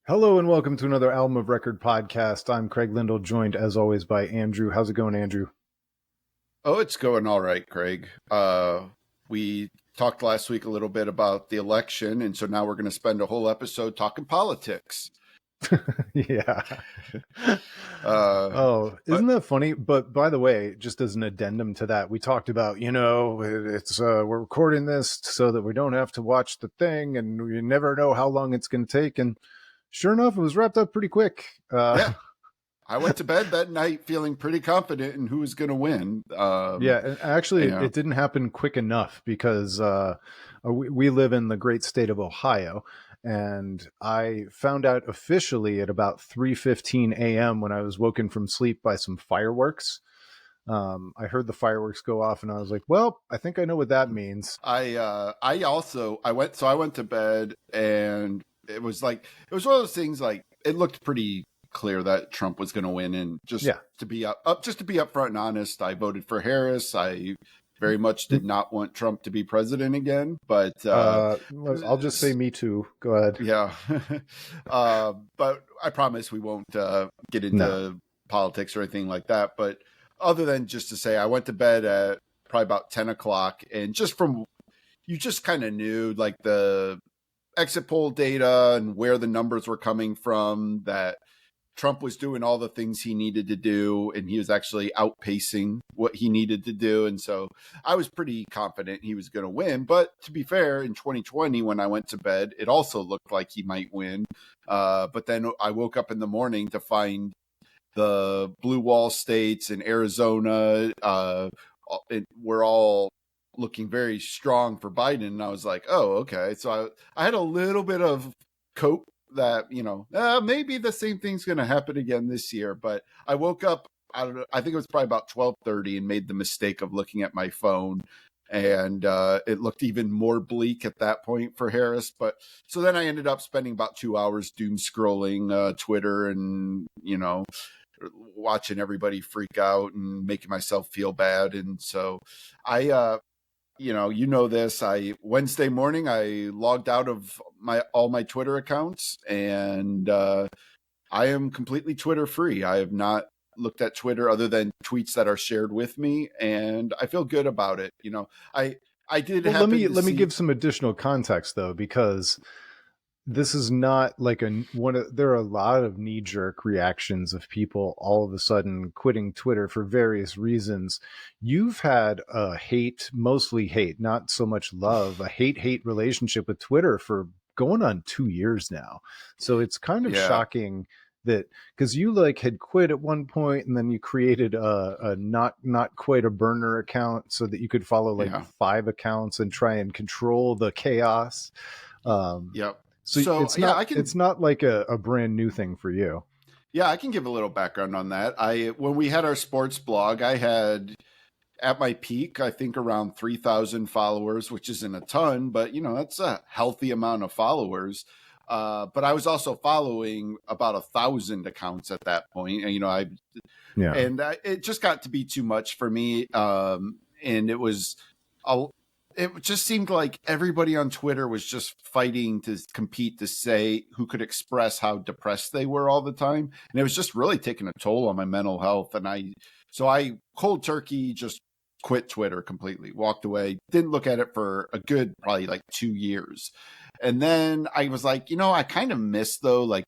Hello and welcome to another Album of Record podcast. I'm Craig Lindell, joined as always by Andrew. How's it going, Andrew? Oh, it's going all right, Craig. We talked last week a little bit about the election, and so now we're going to spend a whole episode talking politics. Yeah. But Isn't that funny? But by the way, just as an addendum to that, we talked about, we're recording this so that we don't have to watch the thing, and we never know how long it's going to take. And sure enough, it was wrapped up pretty quick. yeah, I went to bed that night feeling pretty confident in who was going to win. And actually, it didn't happen quick enough because we live in the great state of Ohio. And I found out officially at about 3:15 a.m. when I was woken from sleep by some fireworks. I heard the fireworks go off, and I was like, "Well, I think I know what that means." I went to bed, and it was one of those things. Like, it looked pretty clear that Trump was going to win, and just to be upfront and honest, I voted for Harris. I very much did not want Trump to be president again, but I'll just say me too. Go ahead. Yeah. But I promise we won't get into politics or anything like that. But other than just to say, I went to bed at probably about 10 o'clock, and you just kind of knew, like, the exit poll data and where the numbers were coming from, that Trump was doing all the things he needed to do, and he was actually outpacing what he needed to do. And so I was pretty confident he was going to win. But to be fair, in 2020, when I went to bed, it also looked like he might win. But then I woke up in the morning to find the blue wall states in Arizona were all looking very strong for Biden. And I was like, oh, okay. So I had a little bit of cope that, maybe the same thing's going to happen again this year. But I woke up, I think it was probably about 12:30, and made the mistake of looking at my phone, and it looked even more bleak at that point for Harris. But so then I ended up spending about 2 hours doom scrolling Twitter, and watching everybody freak out and making myself feel bad. And so I this. Wednesday morning, I logged out of all my Twitter accounts, and I am completely Twitter free. I have not looked at Twitter other than tweets that are shared with me, and I feel good about it. I did. Well, let me give some additional context though, because this is not like there are a lot of knee-jerk reactions of people all of a sudden quitting Twitter for various reasons. You've had mostly hate, not so much love, a hate relationship with Twitter for going on 2 years now. So it's kind of shocking that, because you had quit at one point, and then you created a not quite a burner account so that you could follow 5 accounts and try and control the chaos. Yep. So it's not like a brand new thing for you. Yeah, I can give a little background on that. When we had our sports blog, I had, at my peak, I think around 3,000 followers, which isn't a ton, but that's a healthy amount of followers. But I was also following about 1,000 accounts at that point. And, it just got to be too much for me. And it just seemed like everybody on Twitter was just fighting to compete to say who could express how depressed they were all the time. And it was just really taking a toll on my mental health. And I cold turkey just quit Twitter completely, walked away, didn't look at it for a good, probably 2 years. And then I was like, I kind of miss though,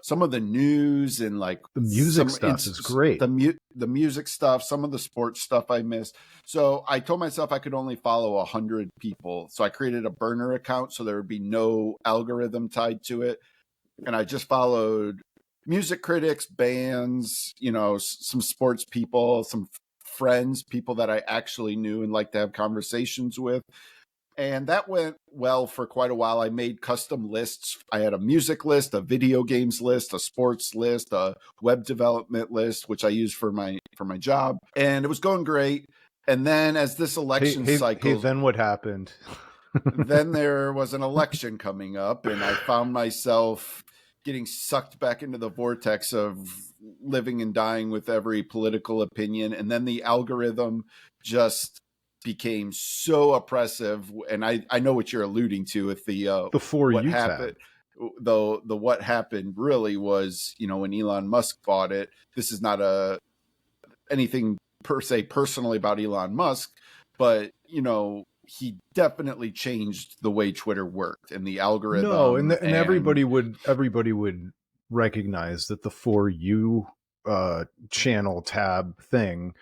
some of the news and the music stuff is great. The music stuff, some of the sports stuff I missed. So I told myself I could only follow 100 people. So I created a burner account so there would be no algorithm tied to it. And I just followed music critics, bands, some sports people, some friends, people that I actually knew and like to have conversations with. And that went well for quite a while. I made custom lists. I had a music list, a video games list, a sports list, a web development list, which I use for my job. And it was going great. And then as this election cycle... then what happened? Then there was an election coming up, and I found myself getting sucked back into the vortex of living and dying with every political opinion. And then the algorithm just became so oppressive, and I know what you're alluding to with the For what you happened. tab. though the what happened really was, when Elon Musk bought it, this is not anything per se personally about Elon Musk, but he definitely changed the way Twitter worked and the No, algorithm, and everybody would recognize that the For You channel tab thing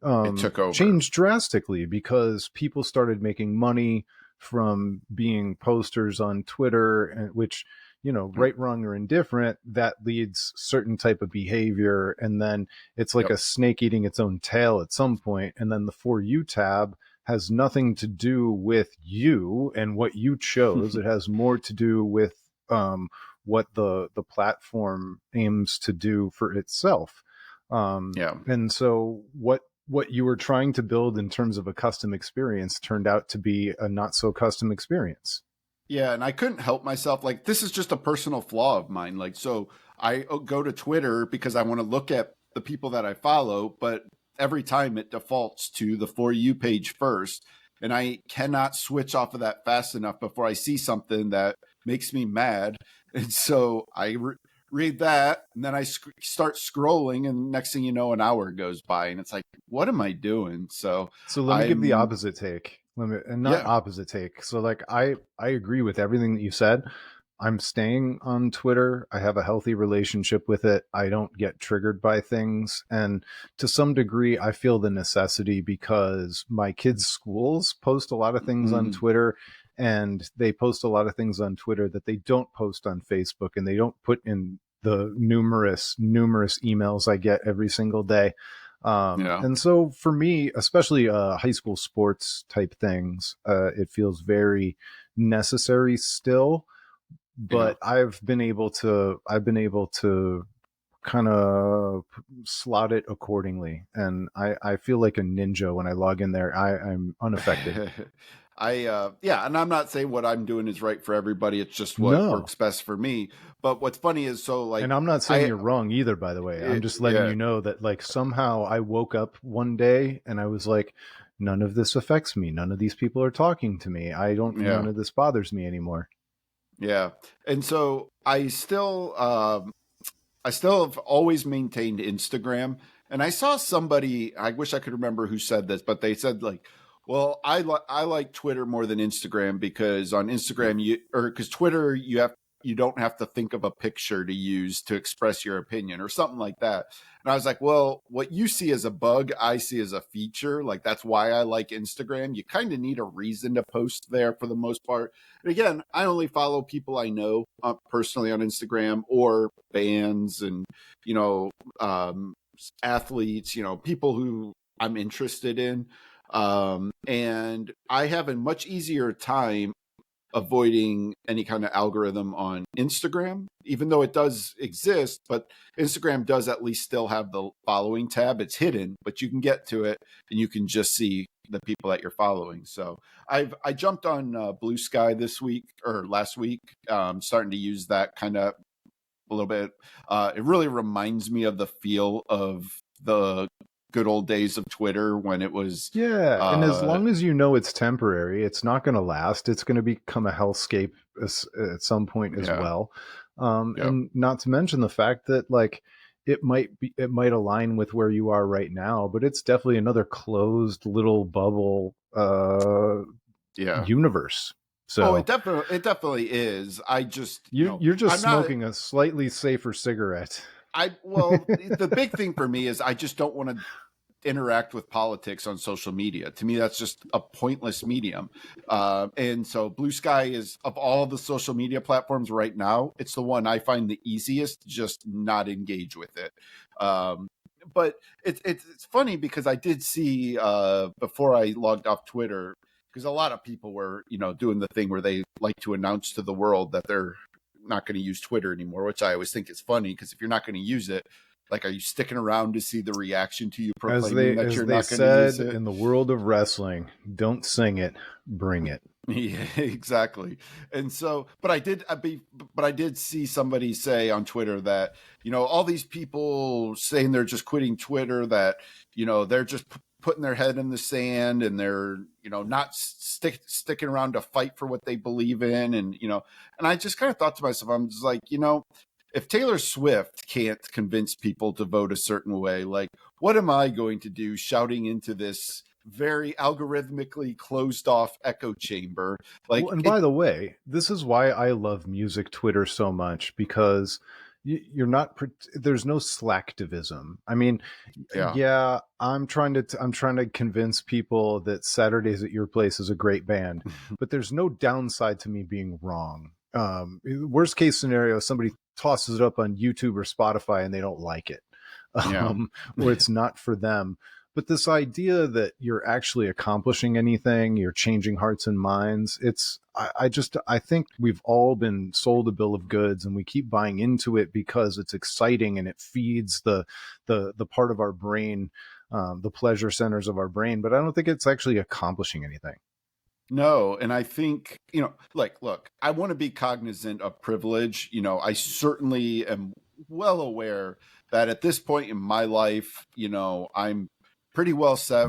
it took over. changed drastically because people started making money from being posters on Twitter, and which, right, wrong, or indifferent, that leads certain type of behavior, and then it's like a snake eating its own tail at some point, and then the For You tab has nothing to do with you and what you chose. It has more to do with what the platform aims to do for itself. And so what you were trying to build in terms of a custom experience turned out to be a not so custom experience. Yeah, and I couldn't help myself. Like, this is just a personal flaw of mine. Like, so I go to Twitter because I want to look at the people that I follow, but every time it defaults to the For You page first, and I cannot switch off of that fast enough before I see something that makes me mad. And so I read that, and then I start scrolling, and next thing you know, an hour goes by, and it's like, what am I doing? So let me give the opposite take. Opposite take. So like I agree with everything that you said. I'm staying on Twitter. I have a healthy relationship with it. I don't get triggered by things. And to some degree, I feel the necessity because my kids' schools post a lot of things on Twitter, and they post a lot of things on Twitter that they don't post on Facebook, and they don't put in the numerous emails I get every single day. And so for me, especially high school sports type things, it feels very necessary still. But I've been able to kind of slot it accordingly, and I feel like a ninja when I log in there. I'm unaffected. And I'm not saying what I'm doing is right for everybody. It's just what works best for me. But what's funny is, and I'm not saying you're wrong either, by the way. I'm just letting you know that, like, somehow I woke up one day and I was like, none of this affects me. None of these people are talking to me. None of this bothers me anymore. Yeah. And so I still have always maintained Instagram. And I saw somebody, I wish I could remember who said this, but they said, like, well, I like Twitter more than Instagram because on Instagram because Twitter you don't have to think of a picture to use to express your opinion or something like that. And I was like, well, what you see as a bug, I see as a feature. Like, that's why I like Instagram. You kind of need a reason to post there for the most part. And again, I only follow people I know personally on Instagram, or bands and, athletes, people who I'm interested in. And I have a much easier time avoiding any kind of algorithm on Instagram, even though it does exist, but Instagram does at least still have the following tab. It's hidden, but you can get to it and you can just see the people that you're following. So I jumped on Blue Sky this week or last week, starting to use that kind of a little bit. It really reminds me of the feel of the good old days of Twitter when it was. And as long as it's temporary, it's not going to last. It's going to become a hellscape at some point as well. And not to mention the fact that, like, it might align with where you are right now, but it's definitely another closed little bubble universe. So it definitely is. I just you're just smoking a slightly safer cigarette. The big thing for me is I just don't want to interact with politics on social media. To me, that's just a pointless medium. And so Blue Sky is, of all the social media platforms right now, it's the one I find the easiest to just not engage with it. But it's funny because I did see before I logged off Twitter, because a lot of people were, doing the thing where they like to announce to the world that they're not going to use Twitter anymore, which I always think is funny, because if you're not going to use it, like, are you sticking around to see the reaction to you proclaiming that you're not going to use it? In the world of wrestling, don't sing it, bring it. Yeah, exactly. And so, but I did see somebody say on Twitter that, all these people saying they're just quitting Twitter, that, they're just putting their head in the sand, and they're, you know, not sticking around to fight for what they believe in. And, you know, and I just kind of thought to myself, I'm just like, you know, if Taylor Swift can't convince people to vote a certain way, like, what am I going to do shouting into this very algorithmically closed off echo chamber? Well, Like, and by the way, this is why I love music Twitter so much, because you're not, there's no slacktivism. I mean, yeah. yeah, I'm trying to convince people that Saturdays at Your Place is a great band, but there's no downside to me being wrong. Worst case scenario, somebody tosses it up on YouTube or Spotify and they don't like it, Yeah. or it's not for them. But this idea that you're actually accomplishing anything, you're changing hearts and minds, I think we've all been sold a bill of goods, and we keep buying into it because it's exciting and it feeds the part of our brain, the pleasure centers of our brain. But I don't think it's actually accomplishing anything. No, and I think, you know, like, look, I want to be cognizant of privilege. You know, I certainly am well aware that at this point in my life, you know, I'm pretty well set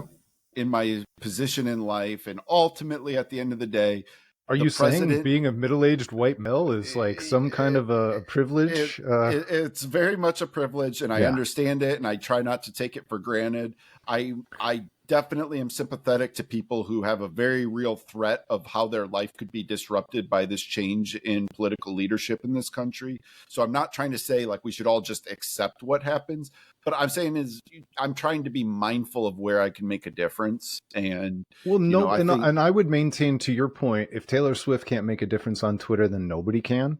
in my position in life. And ultimately, at the end of the day, Are the you saying president, being a middle-aged white male is like some kind of a privilege? it's very much a privilege, and I Yeah. understand it, and I try not to take it for granted. I definitely am sympathetic to people who have a very real threat of how their life could be disrupted by this change in political leadership in this country. So I'm not trying to say like we should all just accept what happens, but I'm saying is I'm trying to be mindful of where I can make a difference. And, Well, you know, no, I think, and I would maintain, to your point, if Taylor Swift can't make a difference on Twitter, then nobody can.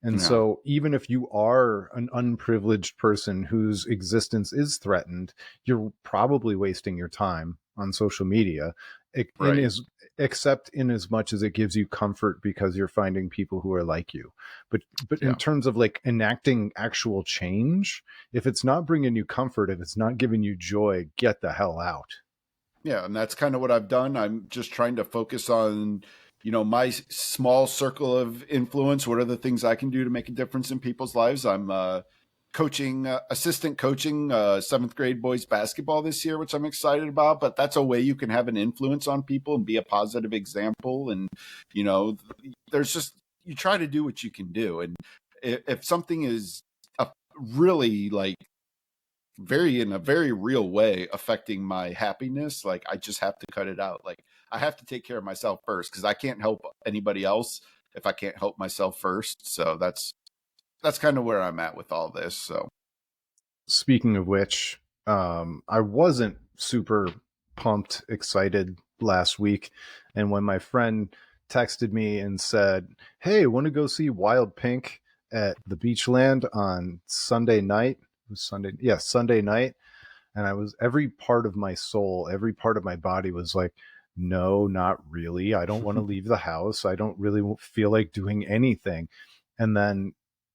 And yeah, so even if you are an unprivileged person whose existence is threatened, you're probably wasting your time on social media, in right. as except in as much as it gives you comfort because you're finding people who are like you. But in Yeah. terms of like enacting actual change, if it's not bringing you comfort, if it's not giving you joy, get the hell out. Yeah, and that's kind of what I've done. I'm just trying to focus on, you know, my small circle of influence. What are the things I can do to make a difference in people's lives? I'm assistant coaching seventh grade boys basketball this year, which I'm excited about. But that's a way you can have an influence on people and be a positive example. And, you know, there's just, you try to do what you can do. And if something is really like, very in a very real way affecting my happiness, like I just have to cut it out. Like I have to take care of myself first, because I can't help anybody else if I can't help myself first. So that's kind of where I'm at with all this. So Speaking of which, I wasn't super pumped, excited last week. And when my friend texted me and said, "Hey, want to go see Wild Pink at the Beachland on Sunday night?" It was Sunday, yeah, Sunday night. And I was, every part of my soul, every part of my body was like, no, not really. I don't want to leave the house. I don't really feel like doing anything. And then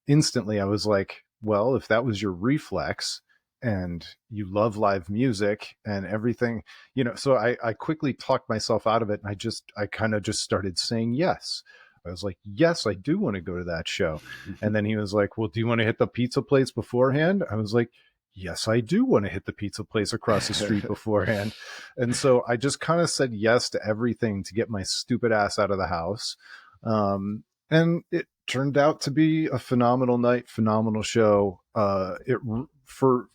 instantly I was like, well, if that was your reflex and you love live music and everything, you know, so I quickly talked myself out of it. And I kind of just started saying yes. I was like, yes, I do want to go to that show. And then he was like, well, do you want to hit the pizza place beforehand? I was like, yes, I do want to hit the pizza place across the street beforehand. And so I just kind of said yes to everything to get my stupid ass out of the house. And it turned out to be a phenomenal night, phenomenal show. For,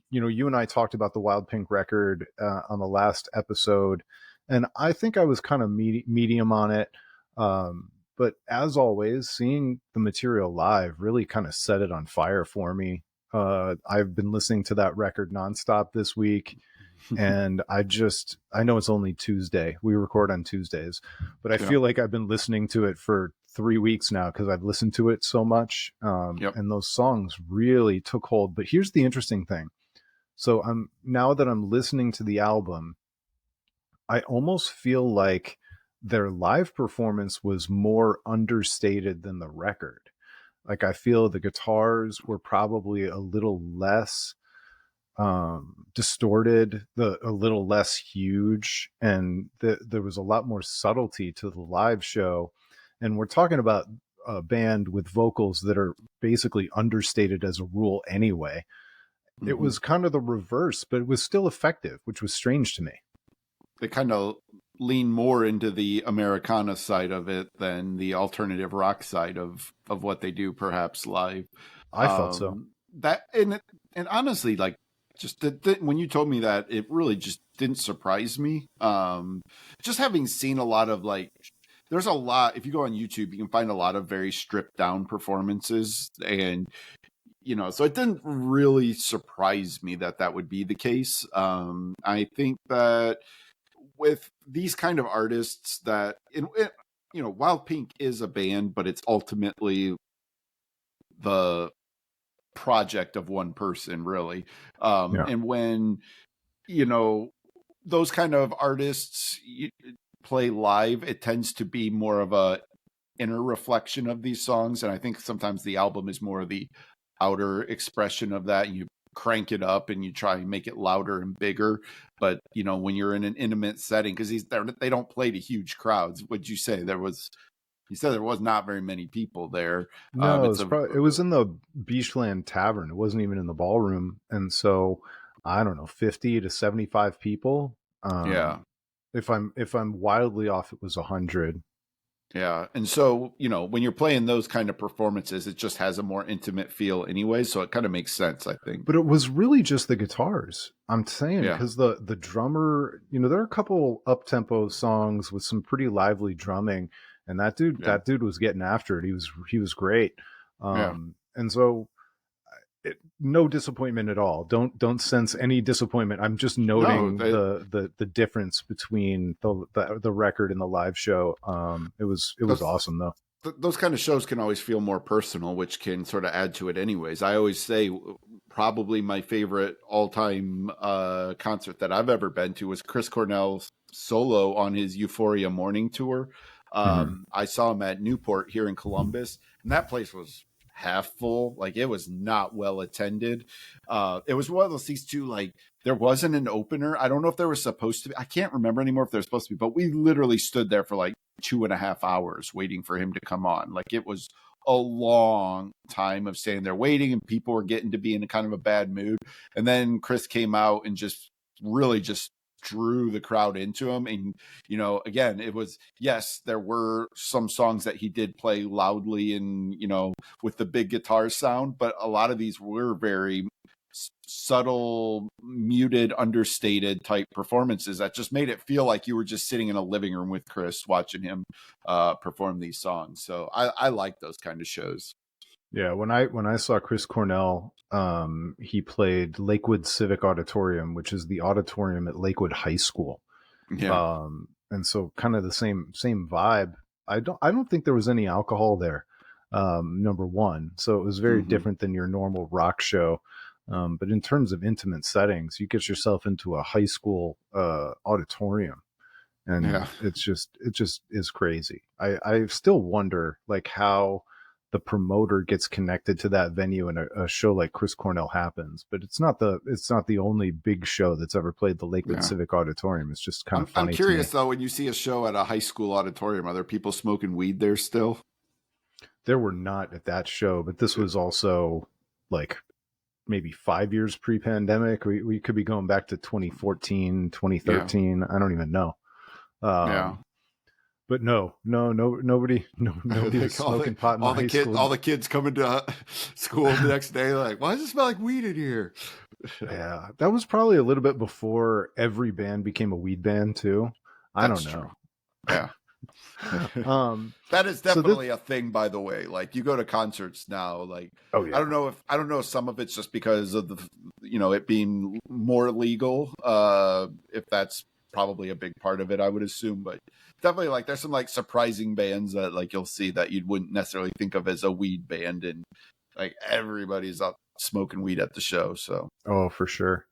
you know, you and I talked about the Wild Pink record on the last episode, and I think I was kind of medium on it. But as always, seeing the material live really kind of set it on fire for me. I've been listening to that record nonstop this week, and I know it's only Tuesday. We record on Tuesdays, but I yeah, feel like I've been listening to it for 3 weeks now because I've listened to it so much. yep, And those songs really took hold. But here's the interesting thing. So now that I'm listening to the album, I almost feel like their live performance was more understated than the record. Like I feel the guitars were probably a little less distorted, a little less huge, and there was a lot more subtlety to the live show. And we're talking about a band with vocals that are basically understated as a rule anyway. It hmm was kind of the reverse, but it was still effective, which was strange to me. they kind of lean more into the Americana side of it than the alternative rock side of what they do, perhaps live. I felt so. That and honestly, like just when you told me that, it really just didn't surprise me. Just having seen a lot of like, there's a lot. If you go on YouTube, you can find a lot of very stripped down performances, and so it didn't really surprise me that that would be the case. I think that with these kind of artists that Wild Pink is a band, but it's ultimately the project of one person, really. Yeah. And when those kind of artists play live, it tends to be more of a inner reflection of these songs, and I think sometimes the album is more of the outer expression of that. You crank it up and you try and make it louder and bigger, but when you're in an intimate setting, because they don't play to huge crowds. Would you say you said there was not very many people there? No, it was in the Beachland Tavern. It wasn't even in the ballroom, and so I don't know, 50 to 75 people. Yeah. If I'm wildly off, it was 100. Yeah. And so, when you're playing those kind of performances, it just has a more intimate feel anyway. So it kind of makes sense, I think. But it was really just the guitars. I'm saying, because the drummer, there are a couple up-tempo songs with some pretty lively drumming, and that dude was getting after it. He was great. And so no disappointment at all. Don't sense any disappointment. I'm just noting the difference between the record and the live show. It was awesome though. Those kind of shows can always feel more personal, which can sort of add to it anyways. I always say probably my favorite all-time concert that I've ever been to was Chris Cornell's solo on his Euphoria Morning tour. I saw him at Newport here in Columbus, and that place was half full. Like, it was not well attended. It was one of those things too, like there wasn't an opener. I don't know if there was supposed to be. I can't remember anymore if there was supposed to be, but we literally stood there for like 2.5 hours waiting for him to come on. Like, it was a long time of standing there waiting, and people were getting to be in a kind of a bad mood. And then Chris came out and just really just drew the crowd into him. And again, it was, yes, there were some songs that he did play loudly and with the big guitar sound, but a lot of these were very subtle, muted, understated type performances that just made it feel like you were just sitting in a living room with Chris watching him perform these songs. So I like those kind of shows. Yeah, when I saw Chris Cornell, he played Lakewood Civic Auditorium, which is the auditorium at Lakewood High School. Yeah. And so kind of the same vibe. I don't think there was any alcohol there. Number one, so it was very different than your normal rock show. But in terms of intimate settings, you get yourself into a high school auditorium, and it just is crazy. I still wonder like how the promoter gets connected to that venue and a show like Chris Cornell happens, but it's not the only big show that's ever played the Lakewood Civic Auditorium. It's just kind of funny. I'm curious though, when you see a show at a high school auditorium, are there people smoking weed there still? There were not at that show, but this was also like maybe 5 years pre-pandemic. We could be going back to 2014, 2013. I don't even know. But nobody was smoking pot in high school. All the kids coming to school the next day, like, why does it smell like weed in here? Yeah, that was probably a little bit before every band became a weed band too. I don't know. True. Yeah. That is definitely a thing, by the way. Like, you go to concerts now, like, I don't know if some of it's just because of the it being more legal, if that's probably a big part of it, I would assume. But definitely, like, there's some like surprising bands that like you'll see that you wouldn't necessarily think of as a weed band, and like everybody's up smoking weed at the show. So for sure.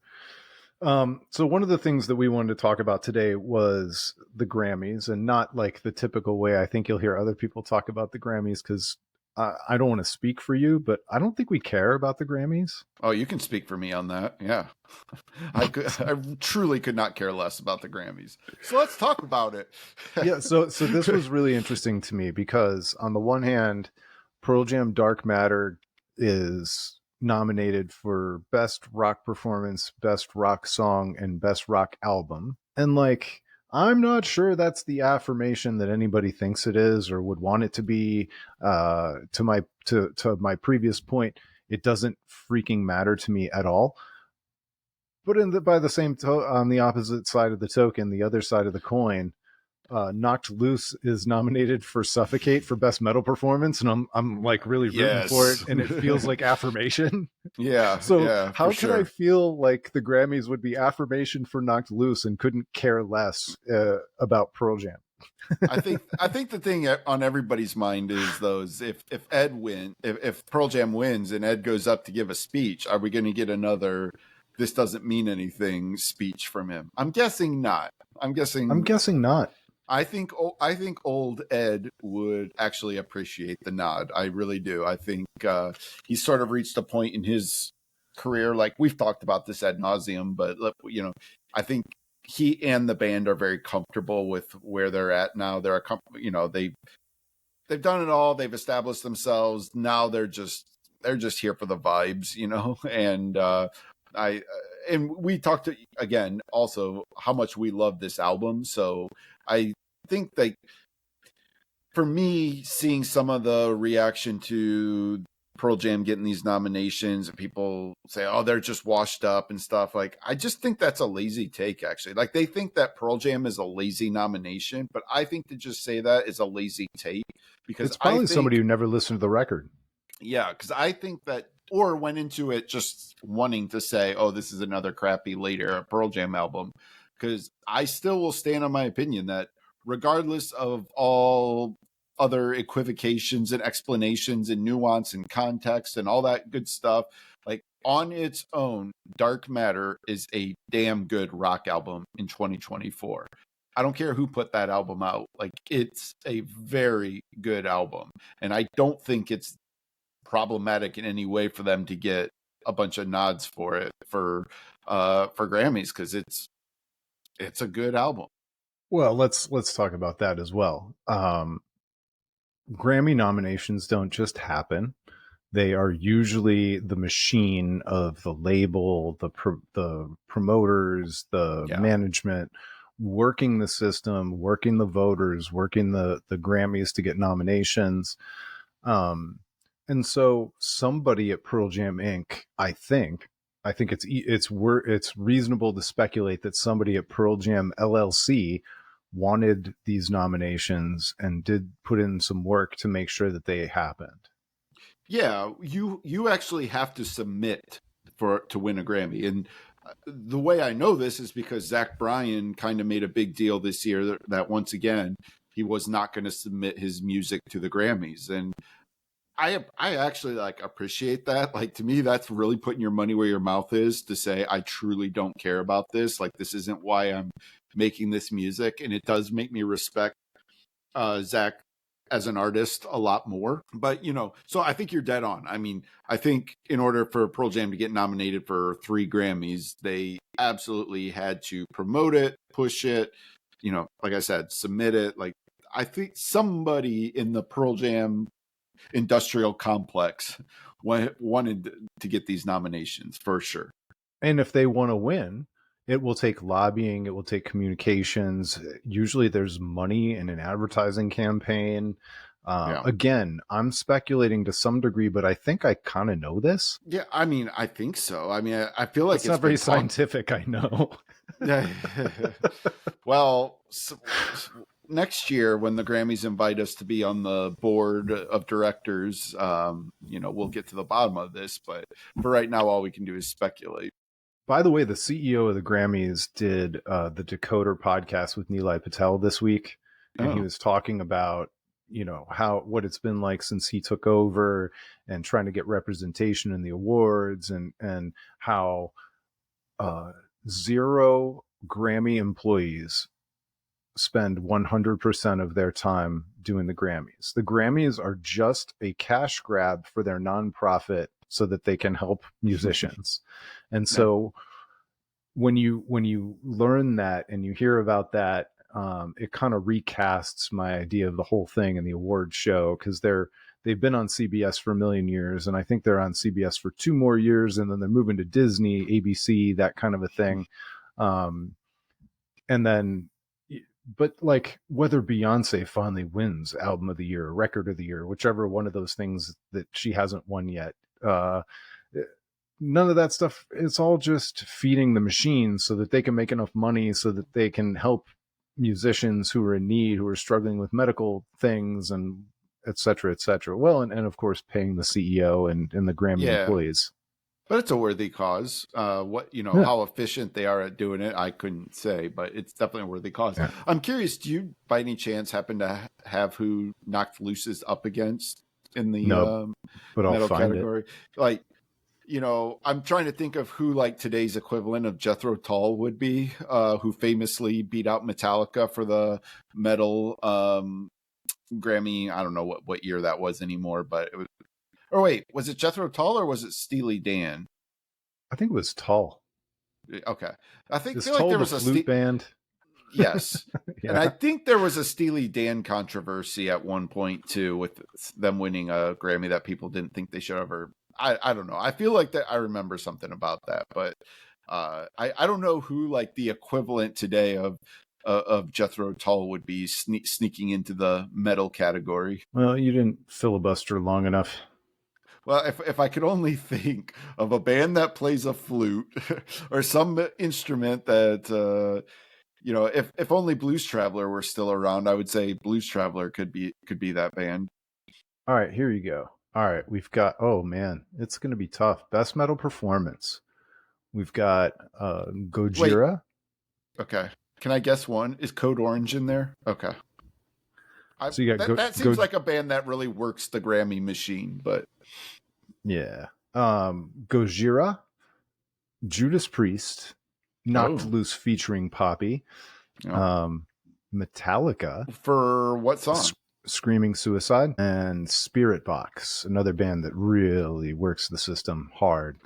So one of the things that we wanted to talk about today was the Grammys, and not like the typical way I think you'll hear other people talk about the Grammys, because I don't want to speak for you, but I don't think we care about the Grammys. Oh, you can speak for me on that. Yeah. I truly could not care less about the Grammys. So let's talk about it. Yeah. So this was really interesting to me because on the one hand, Pearl Jam Dark Matter is nominated for Best Rock Performance, Best Rock Song, and Best Rock Album. And like, I'm not sure that's the affirmation that anybody thinks it is or would want it to be. To my previous point, it doesn't freaking matter to me at all. But by the on the opposite side of the token, the other side of the coin, Knocked Loose is nominated for Suffocate for Best Metal Performance, and I'm like really rooting for it, Yes. and it feels like affirmation. Yeah, So yeah, for how could I sure. feel like the Grammys would be affirmation for Knocked Loose and couldn't care less about Pearl Jam? I think the thing on everybody's mind is those if Pearl Jam wins and Ed goes up to give a speech, are we going to get another "this doesn't mean anything" speech from him? I'm guessing not. I'm I'm guessing. guessing not. I think old Ed would actually appreciate the nod. I really do. I think he's sort of reached a point in his career, like we've talked about this ad nauseum, but I think he and the band are very comfortable with where they're at now. They've done it all. They've established themselves. Now they're just here for the vibes, and I and we talked again also how much we love this album. So I think that for me, seeing some of the reaction to Pearl Jam getting these nominations and people say, oh, they're just washed up and stuff. Like, I just think that's a lazy take, actually. Like, they think that Pearl Jam is a lazy nomination, but I think to just say that is a lazy take because It's I probably somebody think, who never listened to the record. yeah, because I think that, or went into it just wanting to say, oh, this is another crappy later Pearl Jam album. Because I still will stand on my opinion that regardless of all other equivocations and explanations and nuance and context and all that good stuff, like on its own, Dark Matter is a damn good rock album in 2024. I don't care who put that album out. Like, it's a very good album. And I don't think it's problematic in any way for them to get a bunch of nods for it for Grammys, because it's a good album. Well, let's talk about that as well. Grammy nominations don't just happen. They are usually the machine of the label, the promoters, the Yeah. management, working the system, working the voters, working the Grammys to get nominations. Um, and so somebody at Pearl Jam Inc., I think it's reasonable to speculate that somebody at Pearl Jam LLC wanted these nominations and did put in some work to make sure that they happened. Yeah, you actually have to submit to win a Grammy. And the way I know this is because Zach Bryan kind of made a big deal this year that once again he was not going to submit his music to the Grammys. And I actually like appreciate that. Like, to me, that's really putting your money where your mouth is, to say I truly don't care about this. Like, this isn't why I'm making this music, and it does make me respect Zach as an artist a lot more. But so I think you're dead on. I mean, I think in order for Pearl Jam to get nominated for 3 Grammys, they absolutely had to promote it, push it. Like I said, submit it. Like, I think somebody in the Pearl Jam industrial complex wanted to get these nominations for sure. And if they want to win, it will take lobbying, it will take communications. Usually there's money in an advertising campaign. Yeah. Again, I'm speculating to some degree, but I think I kind of know this. Yeah, I mean, I think so. I mean, I feel like It's it's not very been scientific, I know. well, next year when the Grammys invite us to be on the board of directors, we'll get to the bottom of this. But for right now, all we can do is speculate. By the way, the CEO of the Grammys did the Decoder podcast with Nilay Patel this week, and he was talking about what it's been like since he took over and trying to get representation in the awards, and how 0 Grammy employees spend 100% of their time doing the Grammys. The Grammys are just a cash grab for their nonprofit so that they can help musicians. And so when you learn that and you hear about that, it kind of recasts my idea of the whole thing in the award show, because they've been on CBS for a million years, and I think they're on CBS for 2 more years, and then they're moving to Disney, ABC, that kind of a thing. And then but like whether Beyonce finally wins album of the year or record of the year, whichever one of those things that she hasn't won yet, uh, none of that stuff. It's all just feeding the machine so that they can make enough money so that they can help musicians who are in need, who are struggling with medical things, and et cetera, et cetera. Well, and of course, paying the CEO and the Grammy Yeah, employees. but it's a worthy cause. What Yeah. how efficient they are at doing it, I couldn't say, but it's definitely a worthy cause. Yeah. I'm curious, do you by any chance happen to have who Knocked Loose is up against in the No, but I'll metal find it. category? Like, I'm trying to think of who like today's equivalent of Jethro Tull would be, who famously beat out Metallica for the metal Grammy. I don't know what year that was anymore, but it was. Or wait, was it Jethro Tull or was it Steely Dan? I think it was Tull. Okay, I think Is feel like Tull there the was flute band? yes, and I Yeah. think there was a Steely Dan controversy at one point too, with them winning a Grammy that people didn't think they should ever. I don't know. I feel like that I remember something about that, but I don't know who like the equivalent today of Jethro Tull would be sneaking into the metal category. Well, you didn't filibuster long enough. Well, if I could only think of a band that plays a flute or some instrument that if only Blues Traveler were still around, I would say Blues Traveler could be that band. All right, here you go. All right, we've got. Oh man, it's going to be tough. Best metal performance. We've got Wait, Gojira. okay. Can I guess one? Is Code Orange in there? Okay. So you got That seems like a band that really works the Grammy machine, but yeah. Gojira, Judas Priest, Knocked oh, Loose featuring Poppy, Metallica, for what song? Screaming Suicide, and Spirit Box, another band that really works the system hard.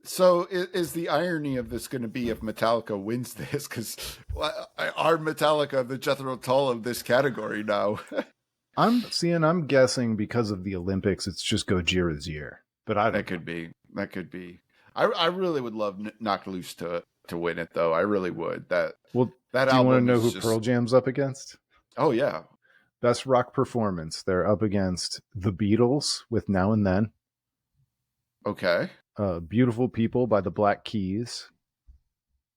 So is the irony of this going to be if Metallica wins this? Because are Metallica the Jethro Tull of this category now? I'm guessing because of the Olympics, it's just Gojira's year. But I don't That know. could be. That could be. I really would love Knock Loose to win it though. I really would. Well, That do you want to album know is who just. Pearl Jam's up against? Oh yeah. Best rock performance. They're up against the Beatles with Now and Then, Okay. Beautiful People by the Black Keys,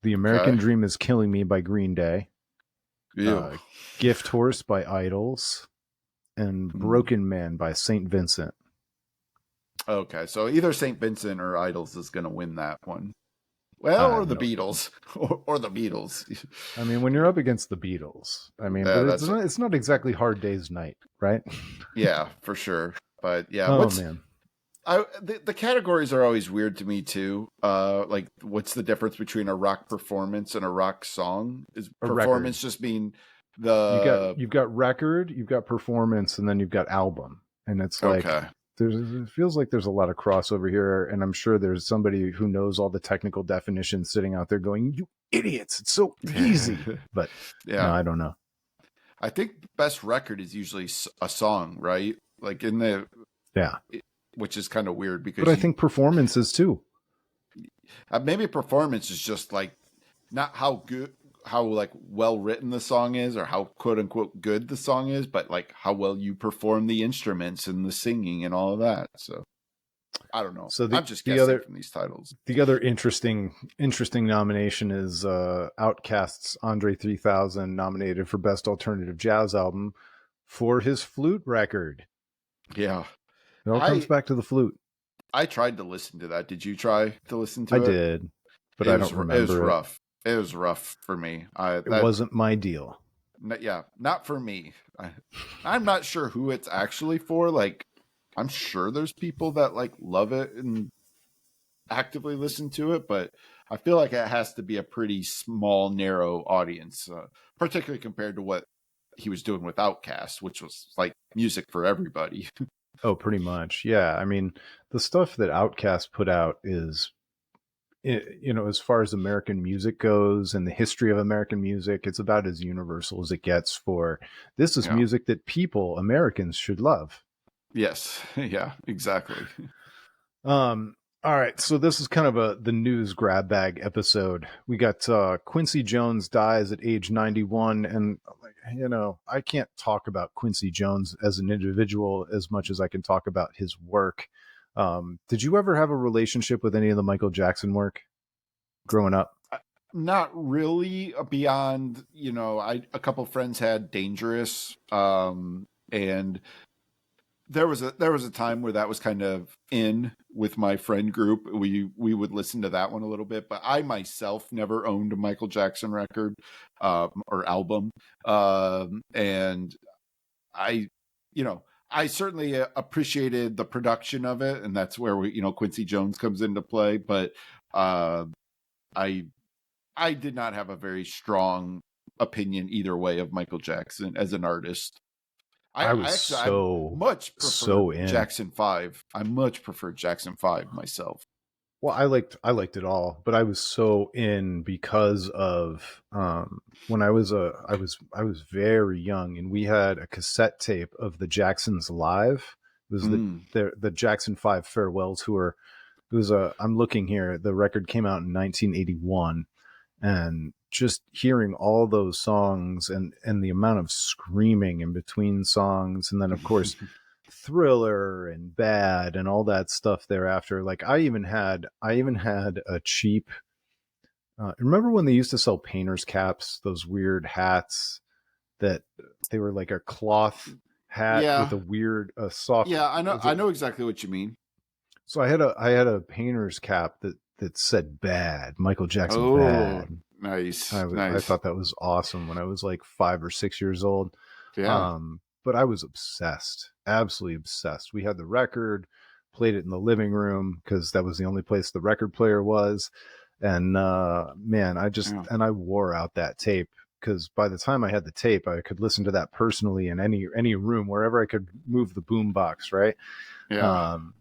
The American Okay. Dream is Killing Me by Green Day, Ew. Gift Horse by Idols, and Hmm. Broken Man by St. Vincent. Okay. So either St. Vincent or Idols is going to win that one. Well, I or have the no. Beatles, or the Beatles. I mean, when you're up against the Beatles, I mean, Yeah, but that's it's not exactly Hard Day's Night, right? yeah for sure. But yeah, Oh man, the categories are always weird to me too. Like what's the difference between a rock performance and a rock song? Is a record. performance just mean You've the got record, you've got performance, and then you've got album, and it's like okay? it feels like there's a lot of crossover here, and I'm sure there's somebody who knows all the technical definitions sitting out there going, "You idiots! It's so easy." But no, Yeah, I don't know. I think best record is usually a song, right? Like in the Yeah, which is kind of weird but because I you think performances too. maybe performance is just like not how good how like well written the song is or how quote unquote good the song is, but like how well you perform the instruments and the singing and all of that. So I don't know. So I'm just the guessing other from these titles. the other interesting nomination is Outkast's Andre 3000 nominated for Best Alternative Jazz Album for his flute record. Yeah. It all comes I back to the flute. I tried to listen to that. Did you try to listen I to it? did, but I don't It was remember it. rough. It was rough for me. I It that wasn't my deal. yeah, not for me. I'm not sure who it's actually for. Like I'm sure there's people that like love it and actively listen to it, but I feel like it has to be a pretty small, narrow audience, particularly compared to what he was doing with Outkast, which was like music for everybody. Oh, pretty much. Yeah. I mean, the stuff that Outkast put out is, as far as American music goes and the history of American music, it's about as universal as it gets for this is Yeah. music that Americans should love. Yes. Yeah. Exactly. Um, All right, so this is kind of the news grab bag episode. We got Quincy Jones dies at age 91, and I can't talk about Quincy Jones as an individual as much as I can talk about his work. Did you ever have a relationship with any of the Michael Jackson work growing up? Not really beyond, a couple friends had Dangerous, and there was a time where that was kind of in with my friend group. We would listen to that one a little bit, but I myself never owned a Michael Jackson record or album, and I, I certainly appreciated the production of it, and that's where Quincy Jones comes into play. But I I did not have a very strong opinion either way of Michael Jackson as an artist. I was I so much preferred so in. Jackson 5. I much preferred Jackson 5 myself. Well, I liked it all, but I was so in because of when I was very young, and we had a cassette tape of the Jacksons live. It was the Jackson 5 farewell tour. It was I'm looking here. The record came out in 1981, and just hearing all those songs and the amount of screaming in between songs, and then of course Thriller and Bad and all that stuff thereafter. Like I even had a cheap remember when they used to sell painters caps, those weird hats that they were like a cloth hat Yeah, with a weird soft. yeah, I know exactly what you mean. So I had a painter's cap that said Bad, Michael Jackson Oh, Bad. nice, I nice. thought that was awesome when I was like 5 or 6 years old. Yeah, But I was obsessed, absolutely obsessed. We had the record, played it in the living room because that was the only place the record player was. And man, yeah, I wore out that tape because by the time I had the tape, I could listen to that personally in any room, wherever I could move the boom box, right? yeah. Um,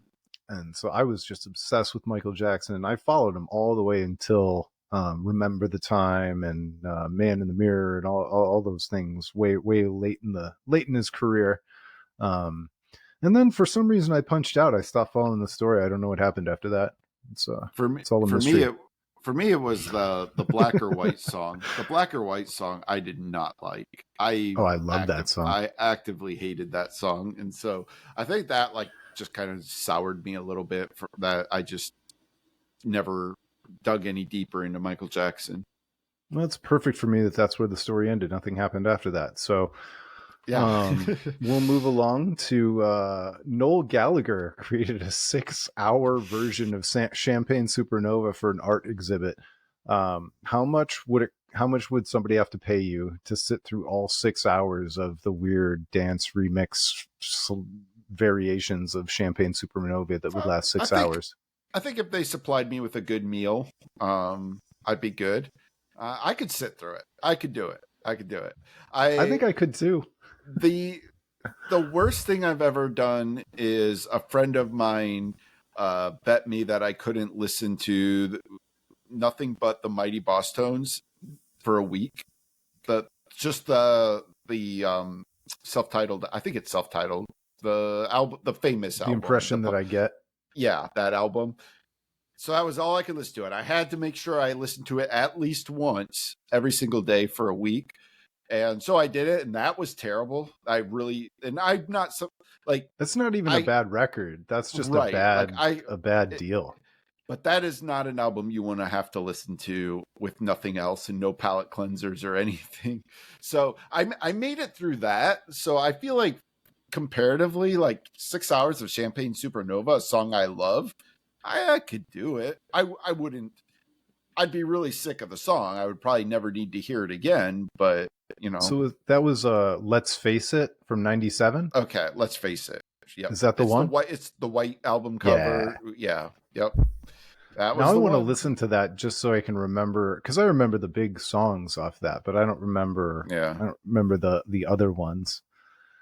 and so I was just obsessed with Michael Jackson, and I followed him all the way until Remember the Time and Man in the Mirror and all those things way late in his career. Um, and then for some reason I punched out. I stopped following the story. I don't know what happened after that. For me, It's all a for me, mystery. it was the Black or White song. The Black or White song I did not like. Oh, I love that song. I actively hated that song, and so I think that like just kind of soured me a little bit. For that, I just never dug any deeper into Michael Jackson. Well, it's perfect for me that that's where the story ended. Nothing happened after that. So Yeah. we'll move along to Noel Gallagher created a 6-hour version of Champagne Supernova for an art exhibit. How much would somebody have to pay you to sit through all 6 hours of the weird dance remix variations of Champagne Supernova that would last I 6 think hours? I think if they supplied me with a good meal, I'd be good. I could sit through it. I could do it. I could do it. I think I could too. The the worst thing I've ever done is a friend of mine bet me that I couldn't listen to nothing but the Mighty Boss Tones for a week. The just the self-titled. I think it's self-titled. The album, the famous The album. impression that I get. Yeah, that album. So that was all I could listen to. And I had to make sure I listened to it at least once every single day for a week. And so I did it, and that was terrible. And I'm not so like That's not even a I bad record. That's just right. Like a bad deal. but that is not an album you want to have to listen to with nothing else and no palate cleansers or anything. So I made it through that. So I feel like comparatively, like 6 hours of Champagne Supernova, a song I love, I could do it. I wouldn't. I'd be really sick of the song. I would probably never need to hear it again. But So that was Let's Face It from 97. okay. Let's face it. Yep, Is that the one? It's the white album Yeah. cover. Yeah. Yep. That Now was I the want to one. listen to that just so I can remember, because I remember the big songs off that, but I don't remember. Yeah. I don't remember the other ones.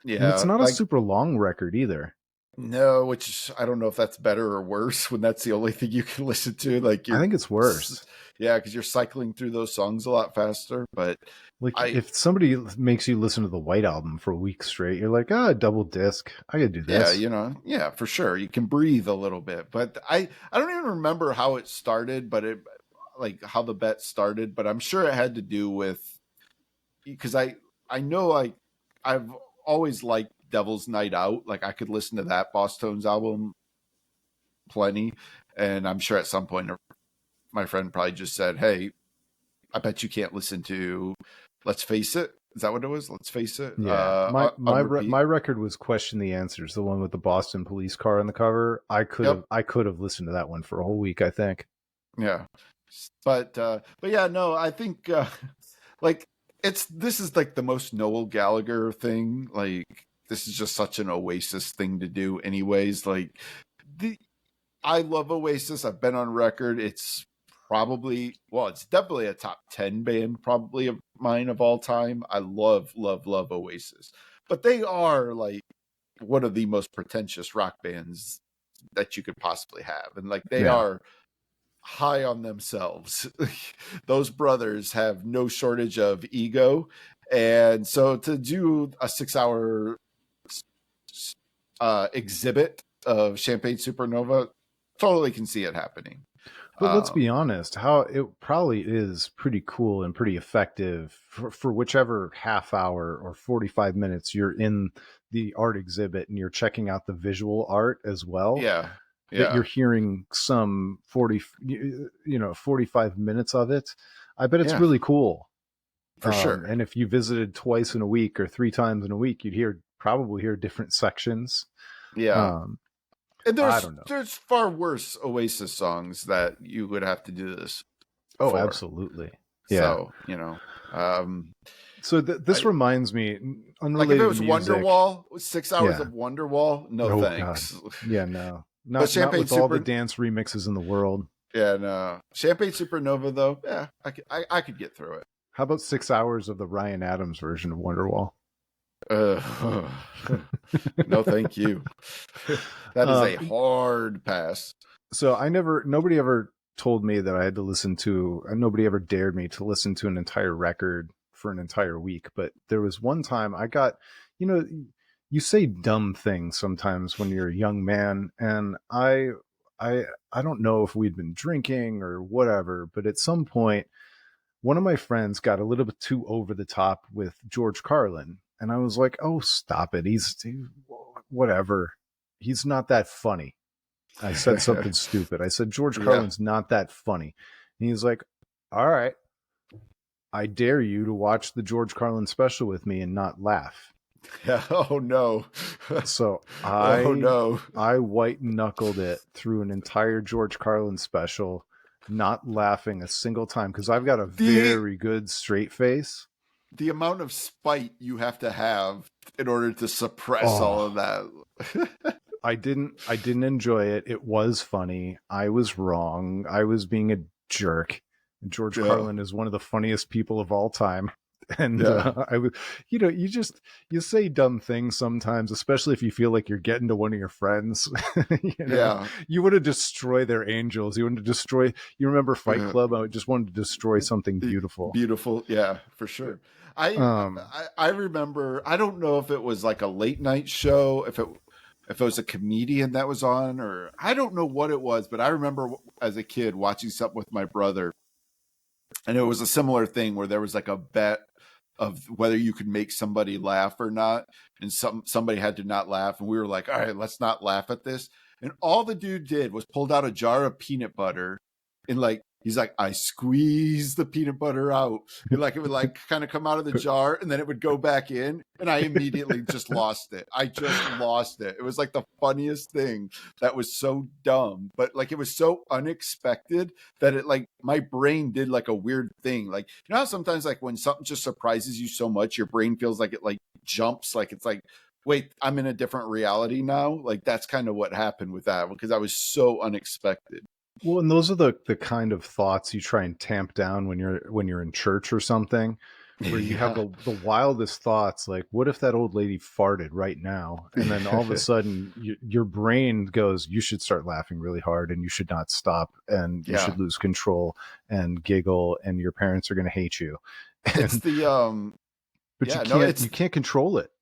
And Yeah. it's not a Like super long record either. No, which I don't know if that's better or worse when that's the only thing you can listen to. Like I think it's worse. yeah, because you're cycling through those songs a lot faster. But Like I, if somebody makes you listen to the White Album for a week straight, you're like, double disc. I could do yeah, this. yeah, for sure, you can breathe a little bit. But I don't even remember how it started, but it like how the bet started. But I'm sure it had to do with because I know like I've always liked Devil's Night Out. Like I could listen to that Boss Tones album plenty, and I'm sure at some point my friend probably just said, "Hey, I bet you can't listen to Let's Face It." Is that what it was? Let's Face It. Yeah, my On my repeat. my record was Question the Answers, the one with the Boston police car on the cover. Yep. I could have listened to that one for a whole week, I think. Yeah. But yeah, no, I think like this is like the most Noel Gallagher thing. Like this is just such an Oasis thing to do, anyways. Like the I love Oasis. I've been on record. It's probably, well, it's definitely a top 10 band, probably of mine of all time. I love, love, love Oasis. But they are like one of the most pretentious rock bands that you could possibly have. And like they Yeah. are high on themselves. Those brothers have no shortage of ego. And so to do a 6 hour exhibit of Champagne Supernova, totally can see it happening. But let's be honest, how it probably is pretty cool and pretty effective for whichever half hour or 45 minutes you're in the art exhibit and you're checking out the visual art as well, Yeah, that yeah, you're hearing some 45 minutes of it. I bet it's yeah, really cool. for sure. And if you visited twice in a week or 3 times in a week, you'd probably hear different sections. Yeah, Um, and I don't know. there's far worse Oasis songs that you would have to do this Oh, for. absolutely. Yeah. So um, So this I reminds me, like if it unrelated to was music. Wonderwall, 6 hours Yeah. of Wonderwall, no Oh God. thanks. Yeah, no. But Not Champagne with all the Super, dance remixes in the world. yeah, no, Champagne Supernova though, yeah, I could get through it. How about 6 hours of the Ryan Adams version of Wonderwall? Uh, no, thank you. That is a um, hard pass. so nobody ever told me that I had to listen to, and nobody ever dared me to listen to an entire record for an entire week. But there was one time I got, you know, you say dumb things sometimes when you're a young man, and I, I don't know if we'd been drinking or whatever, but at some point, one of my friends got a little bit too over the top with George Carlin, and I was like, "Oh, stop it! Whatever. He's not that funny." I said something stupid. I said George Yeah. Carlin's not that funny. And he's like, "All right, I dare you to watch the George Carlin special with me and not laugh." Yeah. Oh no. So Oh no. I white knuckled it through an entire George Carlin special, not laughing a single time because I've got a The very good straight face. the amount of spite you have to have in order to suppress all of Oh, that. I didn't enjoy it. It was funny. I was wrong. I was being a jerk. George Yeah. Carlin is one of the funniest people of all time. And Yeah. I was, you say dumb things sometimes, especially if you feel like you're getting to one of your friends. Yeah. You want to destroy their angels. You want to destroy. You remember Fight Yeah. Club? I just wanted to destroy something beautiful. Beautiful. Yeah, for sure. Um, I remember, I don't know if it was like a late night show, if it was a comedian that was on, or I don't know what it was, but I remember as a kid watching something with my brother, and it was a similar thing where there was like a bet of whether you could make somebody laugh or not, and somebody had to not laugh, and we were like, all right, let's not laugh at this. And all the dude did was pulled out a jar of peanut butter, and like he's like, I squeezed the peanut butter out, and like it would like kind of come out of the jar, and then it would go back in, and I immediately just lost it. I just lost it. It was like the funniest thing. That was so dumb, but like it was so unexpected that it like my brain did like a weird thing. Like you know how sometimes like when something just surprises you so much, your brain feels like it like jumps, like it's like, wait, I'm in a different reality now. Like that's kind of what happened with that because I was so unexpected. well, and those are the kind of thoughts you try and tamp down when you're in church or something, where you have Yeah. the wildest thoughts, like what if that old lady farted right now, and then all of a sudden your brain goes, you should start laughing really hard and you should not stop and you Yeah. should lose control and giggle and your parents are going to hate you. It's And the but yeah, no, you can't control it.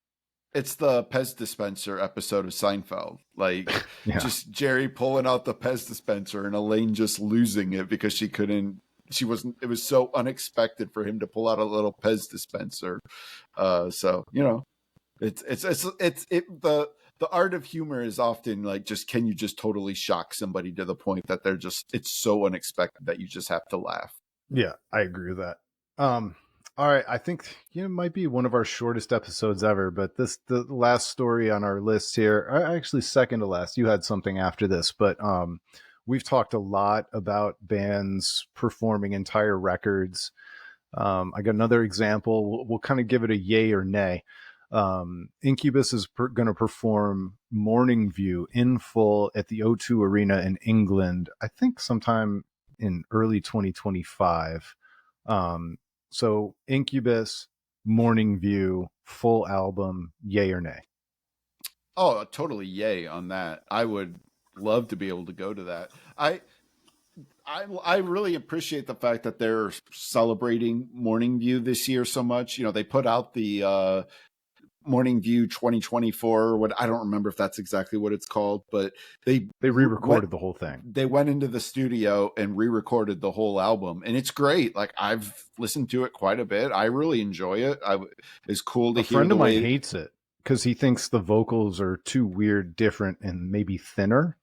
it's the Pez dispenser episode of Seinfeld. Like Yeah. just Jerry pulling out the Pez dispenser and Elaine just losing it because she wasn't, it was so unexpected for him to pull out a little Pez dispenser. So, you know, the art of humor is often like, just, can you just totally shock somebody to the point that they're just, it's so unexpected that you just have to laugh. Yeah, I agree with that. All right, I think it might be one of our shortest episodes ever, but the last story on our list here, actually second to last. You had something after this, but we've talked a lot about bands performing entire records. I got another example. We'll kind of give it a yay or nay. Incubus is going to perform Morning View in full at the O2 Arena in England, I think sometime in early 2025. So Incubus, Morning View, full album, yay or nay? Oh, totally yay on that. I would love to be able to go to that. I really appreciate the fact that they're celebrating Morning View this year so much. You know, they put out the Morning View 2024. What, I don't remember if that's exactly what it's called, but they re-recorded the whole thing. They went into the studio and re-recorded the whole album, and it's great. Like, I've listened to it quite a bit. I really enjoy it. It's cool to hear. A friend of mine hates it because he thinks the vocals are too weird, different, and maybe thinner.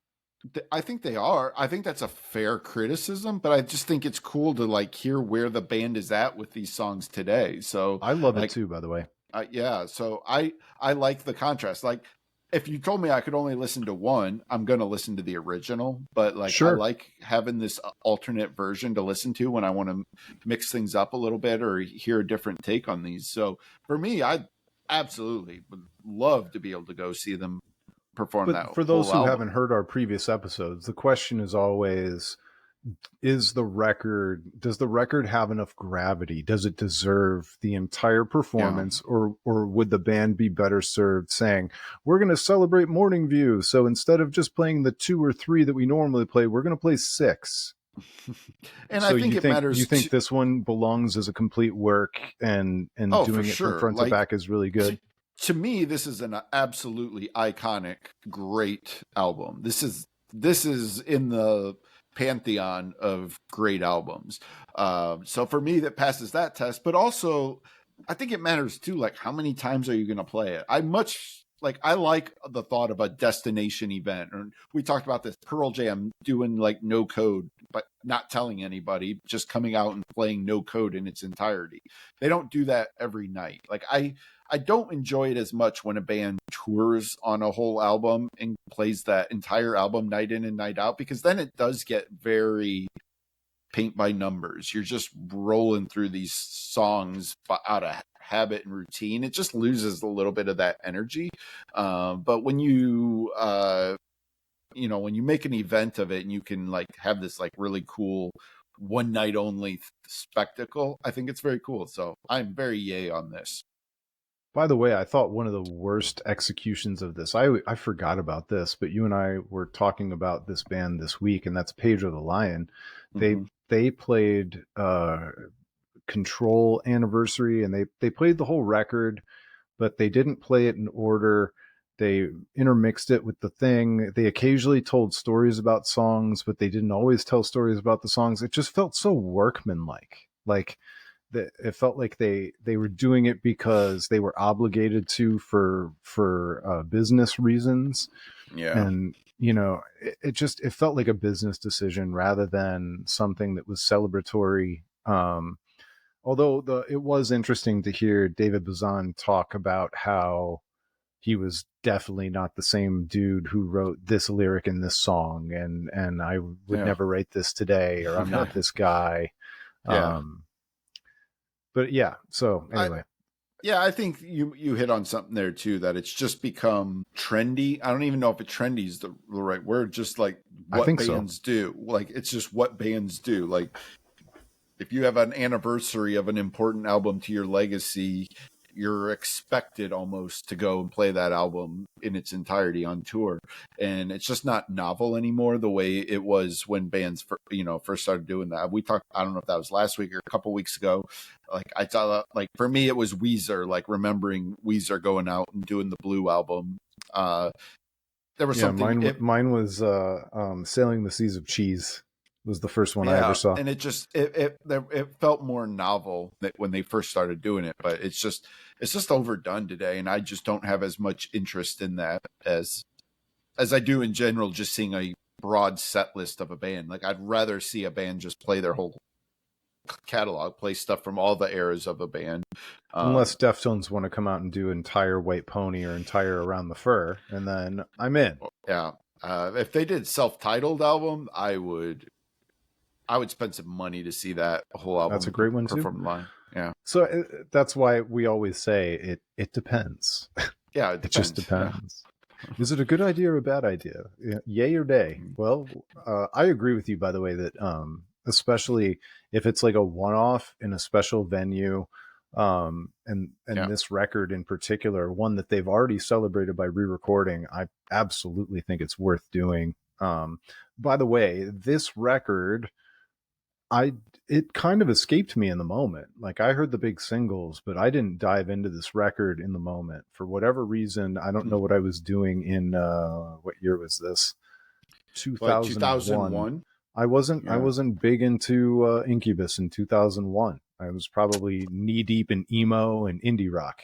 I think they are. I think that's a fair criticism, but I just think it's cool to like hear where the band is at with these songs today. So I love like, it too, by the way. Yeah. So I like the contrast. Like, if you told me I could only listen to one, I'm going to listen to the original, but like, sure. I like having this alternate version to listen to when I want to mix things up a little bit or hear a different take on these. So for me, I absolutely would love to be able to go see them perform that. But for those who album. haven't heard our previous episodes, the question is always, does the record have enough gravity? Does it deserve the entire performance? Yeah. Or would the band be better served saying, we're going to celebrate Morning View, so instead of just playing the 2 or 3 that we normally play, we're going to play 6? And so I think it matters. You think this one belongs as a complete work, and doing it from front to back is really good? To me, this is an absolutely iconic, great album. This is in the pantheon of great albums. So for me, that passes that test. But also, I think it matters too. Like, how many times are you going to play it? I like the thought of a destination event. Or we talked about this Pearl Jam doing like no code, but not telling anybody, just coming out and playing no code in its entirety. They don't do that every night. Like, I don't enjoy it as much when a band tours on a whole album and plays that entire album night in and night out, because then it does get very paint by numbers. You're just rolling through these songs out of habit and routine. It just loses a little bit of that energy. But when you, when you make an event of it and you can like have this like really cool one night only spectacle, I think it's very cool. So I'm very yay on this. By the way, I thought one of the worst executions of this, I forgot about this, but you and I were talking about this band this week, and that's Pedro the Lion. They played Control Anniversary, and they played the whole record, but they didn't play it in order. They intermixed it with the thing. They occasionally told stories about songs, but they didn't always tell stories about the songs. It just felt so workmanlike. Like, it felt like they were doing it because they were obligated to for business reasons. Yeah. And it felt like a business decision rather than something that was celebratory. Although it was interesting to hear David Bazan talk about how he was definitely not the same dude who wrote this lyric in this song, and I would never write this today, or I'm not this guy. Yeah. But yeah, so anyway. I think you hit on something there too, that it's just become trendy. I don't even know if trendy is the right word, just like what bands do. Like, it's just what bands do. Like, if you have an anniversary of an important album to your legacy, you're expected almost to go and play that album in its entirety on tour. And it's just not novel anymore the way it was when bands, first started doing that. We talked, I don't know if that was last week or a couple weeks ago. Like I thought, like for me, it was Weezer, like remembering Weezer going out and doing the Blue album. There was something. Mine was Sailing the Seas of Cheese was the first one I ever saw. And it felt more novel when they first started doing it, but it's just overdone today, and I just don't have as much interest in that as I do in general, just seeing a broad set list of a band. Like I'd rather see a band just play their whole catalog, play stuff from all the eras of a band. Unless Deftones want to come out and do entire White Pony or entire Around the Fur, and then I'm in. Yeah. If they did self-titled album, I would spend some money to see that whole album. That's a great one too. Live. Yeah. So that's why we always say it depends. Yeah, it depends. It just depends. Yeah. Is it a good idea or a bad idea? Yay or nay? Well, I agree with you, by the way, that especially if it's like a one-off in a special venue, and this record in particular, one that they've already celebrated by re-recording, I absolutely think it's worth doing. By the way, this record, it kind of escaped me in the moment. Like I heard the big singles, but I didn't dive into this record in the moment for whatever reason. I don't know what I was doing in what year was this? 2001. I wasn't big into Incubus in 2001. I was probably knee deep in emo and indie rock.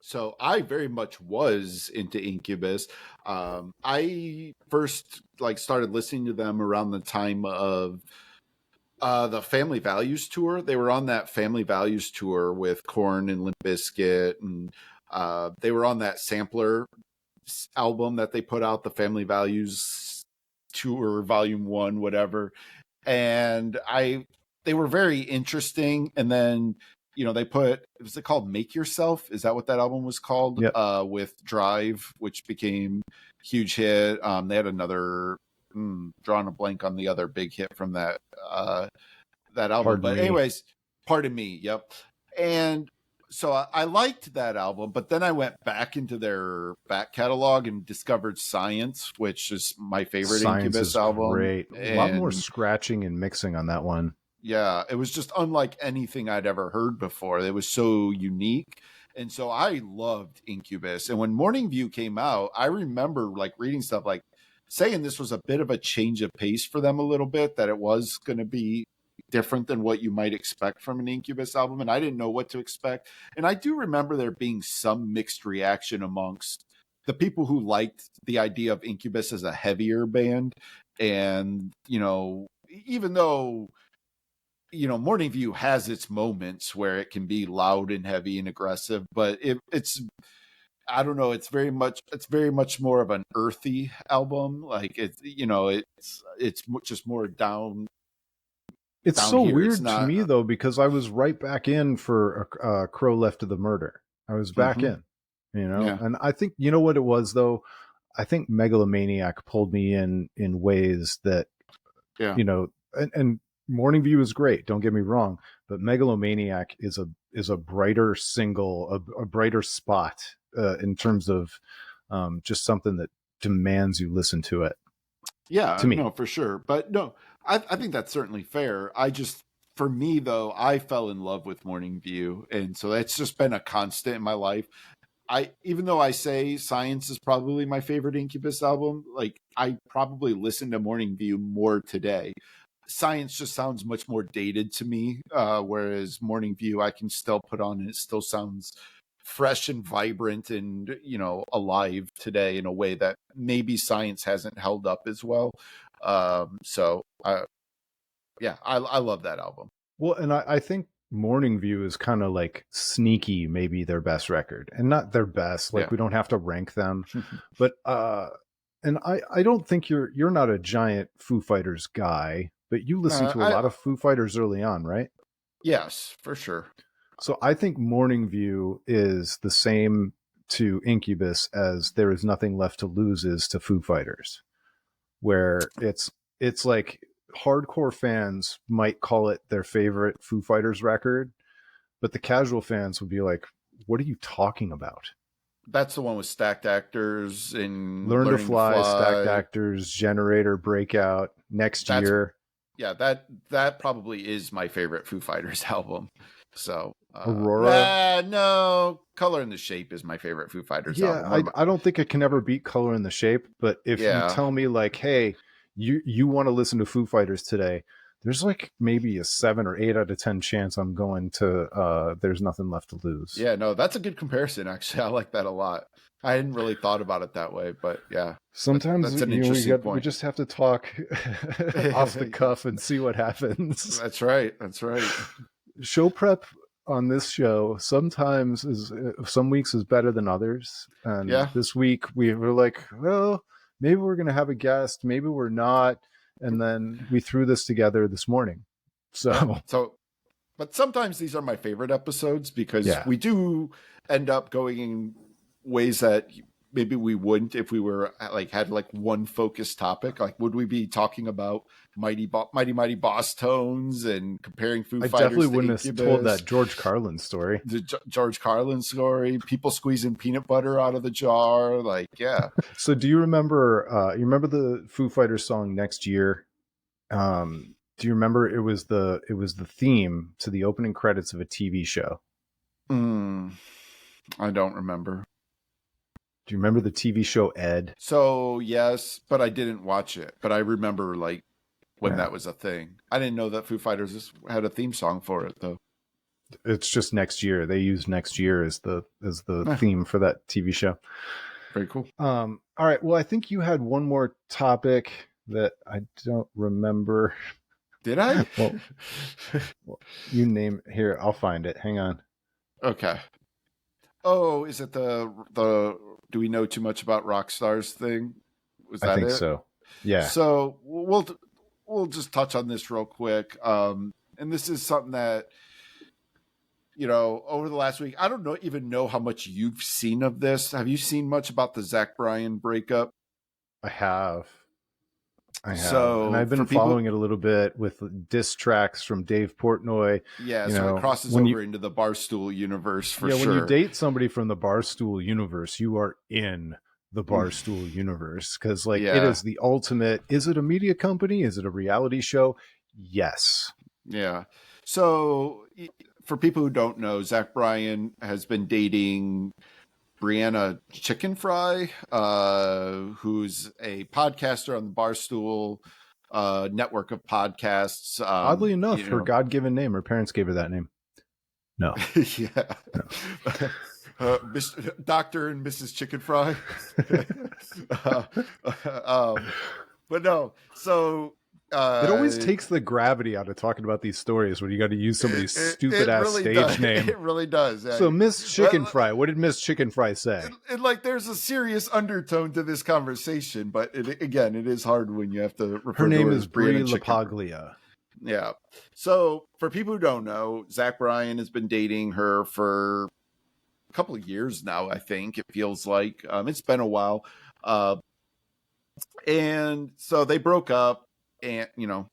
So I very much was into Incubus. I first started listening to them around the time of the Family Values tour. They were on that Family Values tour with Korn and Limp Bizkit, and they were on that Sampler album that they put out, the Family Values tour, Volume 1, whatever. And they were very interesting. And then, they put, was it called Make Yourself? Is that what that album was called? Yep. With Drive, which became a huge hit. They had another, drawing a blank on the other big hit from that album. Anyways, Pardon Me. Yep. And so I liked that album, but then I went back into their back catalog and discovered Science, which is my favorite Incubus album. Great. A lot more scratching and mixing on that one. Yeah, it was just unlike anything I'd ever heard before. It was so unique. And so I loved Incubus. And when Morning View came out, I remember reading stuff saying this was a bit of a change of pace for them a little bit, that it was going to be different than what you might expect from an Incubus album. And I didn't know what to expect. And I do remember there being some mixed reaction amongst the people who liked the idea of Incubus as a heavier band. And, even though, Morning View has its moments where it can be loud and heavy and aggressive, but it's, I don't know, it's very much more of an earthy album. It's just more down. It's so weird to me though, because I was right back in for Crow Left of the Murder. I was back in, and I think, what it was though, I think Megalomaniac pulled me in ways that, and Morning View is great. Don't get me wrong, but Megalomaniac is a brighter single, a brighter spot in terms of just something that demands you listen to it. Yeah, to me. No, for sure. But no, I think that's certainly fair. For me though, I fell in love with Morning View. And so that's just been a constant in my life. Even though I say Science is probably my favorite Incubus album, I probably listen to Morning View more today. Science just sounds much more dated to me, whereas Morning View I can still put on and it still sounds fresh and vibrant and, alive today in a way that maybe Science hasn't held up as well. I love that album. Well, and I think Morning View is kind of sneaky, maybe their best record, and not their best. We don't have to rank them, but and I don't think you're not a giant Foo Fighters guy, but you listened to a lot of Foo Fighters early on, right? Yes, for sure. So I think Morning View is the same to Incubus as There Is Nothing Left to Lose is to Foo Fighters, where it's like hardcore fans might call it their favorite Foo Fighters record, but the casual fans would be like, what are you talking about? That's the one with Stacked Actors and Learn to Learning to Fly, Stacked Fly. Actors, Generator, Breakout, Next That's Year. yeah, that probably is my favorite Foo Fighters album. So Aurora. no, Color and the Shape is my favorite Foo Fighters Yeah, album. I don't think it can ever beat Color in the Shape, but if you Yeah. tell me like, hey, you want to listen to Foo Fighters today, there's like maybe a 7 or 8 out of 10 chance I'm going to There's Nothing Left to Lose. Yeah, no, that's a good comparison, actually. I like that a lot. I hadn't really thought about it that way, but yeah. Sometimes That's an interesting point. We just have to talk off the cuff and see what happens. That's right. That's right. Show prep on this show sometimes is some weeks is better than others, and this week we were like, well, maybe we're gonna have a guest, maybe we're not, and then we threw this together this morning. But sometimes these are my favorite episodes because we do end up going in ways that maybe we wouldn't if we were had one focused topic. Like, would we be talking about mighty boss tones and comparing Foo Fighters? I definitely wouldn't have told that George Carlin story. The George Carlin story, people squeezing peanut butter out of the jar. So do you remember? You remember the Foo Fighters song "Next Year"? Do you remember it was the theme to the opening credits of a TV show? I don't remember. Do you remember the TV show Ed? So yes, but I didn't watch it. But I remember when that was a thing. I didn't know that Foo Fighters had a theme song for it though. It's just Next Year. They used Next Year as the theme for that TV show. Very cool. All right. Well, I think you had one more topic that I don't remember. Did I? well, you name here. I'll find it. Hang on. Okay. Oh, is it the do we know too much about rock stars thing? Was that I think it? So. Yeah. So we'll just touch on this real quick. And this is something that, over the last week, I don't even know how much you've seen of this. Have you seen much about the Zach Bryan breakup? I have. So, and I've been following it a little bit with diss tracks from Dave Portnoy. Yeah, so it crosses over into the Barstool universe for sure. When you date somebody from the Barstool universe, you are in the Barstool universe because it is the ultimate. Is it a media company? Is it a reality show? Yes. Yeah. So for people who don't know, Zach Bryan has been dating Brianna Chicken Fry, who's a podcaster on the Barstool network of podcasts. Oddly enough, her God-given name, her parents gave her that name. No. Yeah. No. Dr. and Mrs. Chicken Fry. But no, so it always takes the gravity out of talking about these stories when you got to use somebody's stupid ass really stage name. It really does. Yeah. So Miss Chicken Fry, what did Miss Chicken Fry say? There's a serious undertone to this conversation, but it is hard when you have to refer her name to is Brie LaPaglia. Yeah. So for people who don't know, Zach Bryan has been dating her for a couple of years now. I think it feels like it's been a while, and so they broke up. And,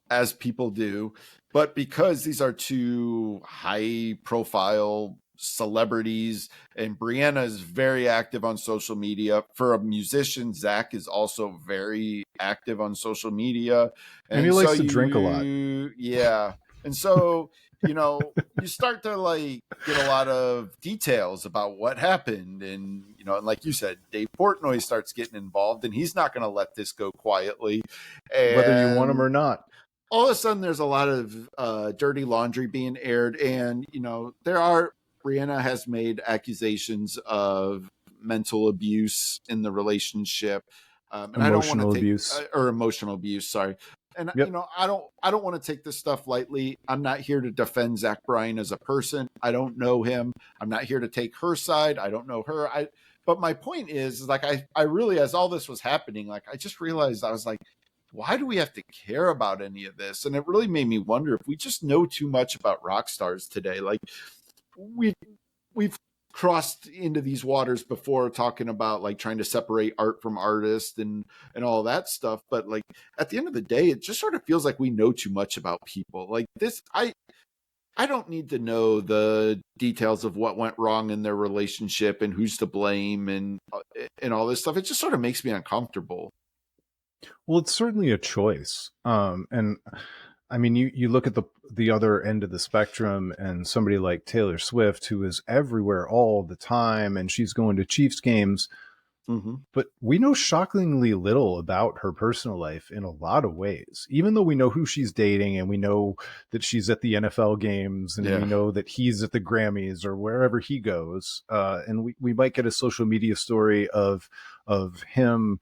as people do, but because these are two high profile celebrities and Brianna is very active on social media for a musician, Zach is also very active on social media. And he likes to drink a lot. Yeah. And so, you start to get a lot of details about what happened. And, and like you said, Dave Portnoy starts getting involved and he's not going to let this go quietly. And whether you want him or not. All of a sudden there's a lot of dirty laundry being aired. And, Brianna has made accusations of mental abuse in the relationship. And emotional abuse. Or emotional abuse. Sorry. And, I don't want to take this stuff lightly. I'm not here to defend Zach Bryan as a person. I don't know him. I'm not here to take her side. I don't know her. But my point is I really, as all this was happening, I just realized I was like, why do we have to care about any of this? And it really made me wonder if we just know too much about rock stars today. We've crossed into these waters before, talking about like trying to separate art from artist and all that stuff. But like at the end of the day, it just sort of feels like we know too much about people. Like this, I don't need to know the details of what went wrong in their relationship and who's to blame and all this stuff. It just sort of makes me uncomfortable. Well, it's certainly a choice. And I mean, you look at the other end of the spectrum, and somebody like Taylor Swift, who is everywhere all the time, and she's going to Chiefs games. Mm-hmm. But we know shockingly little about her personal life in a lot of ways, even though we know who she's dating, and we know that she's at the NFL games, and we know that he's at the Grammys or wherever he goes. And we might get a social media story of him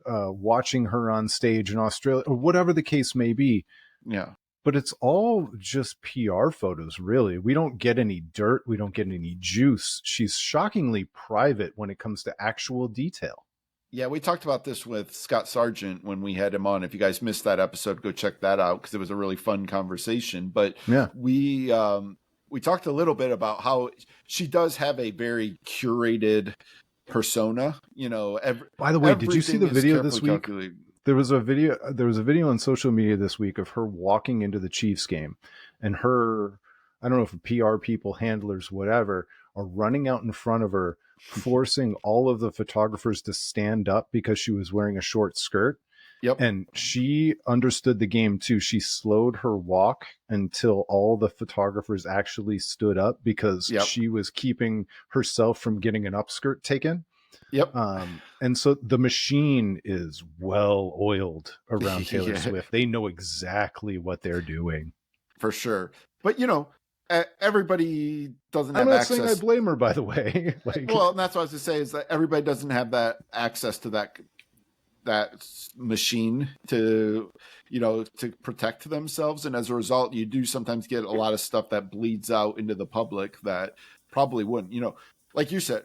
watching her on stage in Australia, or whatever the case may be. Yeah. But it's all just PR photos, really. We don't get any dirt. We don't get any juice. She's shockingly private when it comes to actual detail. Yeah, we talked about this with Scott Sargent when we had him on. If you guys missed that episode, go check that out because it was a really fun conversation. But yeah, we talked a little bit about how she does have a very curated persona. You know, by the way, did you see the video this week? Calculated. There was a video on social media this week of her walking into the Chiefs game, and her, I don't know if PR people, handlers, whatever, are running out in front of her, forcing all of the photographers to stand up because she was wearing a short skirt. Yep. And she understood the game too. She slowed her walk until all the photographers actually stood up because she was keeping herself from getting an upskirt taken. Yep. And so the machine is well oiled around Taylor Swift. They know exactly what they're doing. For sure. But, you know, everybody doesn't have access. I'm not saying I blame her, by the way. Well, and that's what I was to say is that everybody doesn't have that access to that machine to, you know, to protect themselves. And as a result, you do sometimes get a lot of stuff that bleeds out into the public that probably wouldn't, you know, like you said,